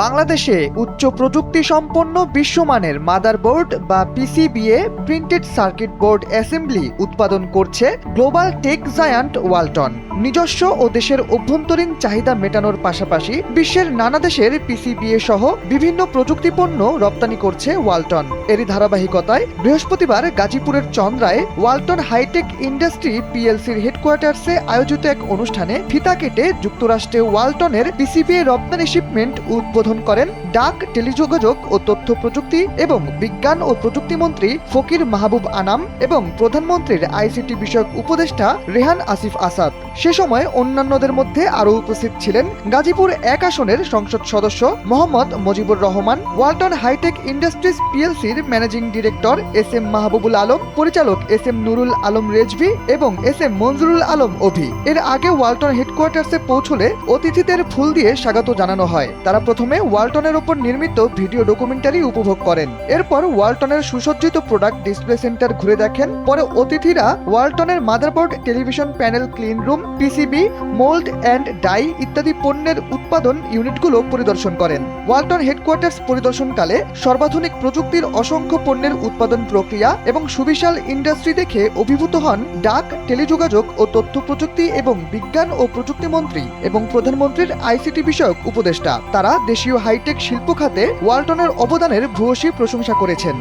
বাংলাদেশে উচ্চ প্রযুক্তি সম্পন্ন বিশ্বমানের মাদারবোর্ড বা পিসিবিএ প্রিন্টেড সার্কিট বোর্ড অ্যাসেম্বলি উৎপাদন করছে গ্লোবাল টেক জায়ান্ট ওয়ালটন। নিজস্ব ও দেশের অভ্যন্তরীণ চাহিদা মেটানোর পাশাপাশি বিশ্বের নানা দেশের পিসিবিএ সহ বিভিন্ন প্রযুক্তি পণ্য রপ্তানি করছে ওয়ালটন। এরই ধারাবাহিকতায় বৃহস্পতিবার গাজীপুরের চন্দ্রায় ওয়ালটন হাইটেক ইন্ডাস্ট্রি পিএলসির হেডকোয়ার্টার্সে আয়োজিত এক অনুষ্ঠানে ফিতা কেটে যুক্তরাষ্ট্রে ওয়ালটনের পিসিবিএ রপ্তানি শিপমেন্ট উদ্বোধন করেন ডাক, টেলিযোগাযোগ ও তথ্য প্রযুক্তি এবং বিজ্ঞান ও প্রযুক্তি মন্ত্রী ফকির মাহবুব আনাম এবং প্রধানমন্ত্রীর আইসিটি বিষয়ক উপদেষ্টা রেহান আসিফ আসাদ। সে সময় অন্যান্যদের মধ্যে আরও উপস্থিত ছিলেন গাজীপুর 1 আসনের সংসদ সদস্য Mohammad Mujibur Rahman, Walton hi-tech industries পিএলসির managing director S M. Mahbubul Alam, পরিচালক এস.এম. নুরুল আলম রেজভি এবং এস.এম. মনজুরুল আলম অভি। এর আগে ওয়ালটন হেডকোয়ার্টার্সে পৌঁছলে অতিথিদের ফুল দিয়ে স্বাগত জানানো হয়। তারা প্রথমে ওয়ালটনের ওপর নির্মিত ভিডিও ডকুমেন্টারি উপভোগ করেন। এরপর ওয়ালটনের সুসজ্জিত প্রোডাক্ট ডিসপ্লে সেন্টার ঘুরে দেখেন। পরে অতিথিরা ওয়ালটনের motherboard, television panel, clean room, PCB, mould and die ইত্যাদি পণ্যের উৎপাদন ইউনিটগুলো পরিদর্শন করেন। ওয়ালটন হেডকোয়ার্টার্স পরিদর্শনকালে সর্বাধুনিক প্রযুক্তির অসংখ্য পণ্যের উৎপাদন প্রক্রিয়া এবং সুবিশাল ইন্ডাস্ট্রি দেখে অভিভূত হন ডাক, টেলিযোগাযোগ ও তথ্য প্রযুক্তি এবং বিজ্ঞান ও প্রযুক্তি মন্ত্রী এবং প্রধানমন্ত্রীর আইসিটি বিষয়ক উপদেষ্টা। তারা দেশীয় হাইটেক শিল্প খাতে ওয়ালটনের অবদানের ভূয়সী প্রশংসা করেছেন।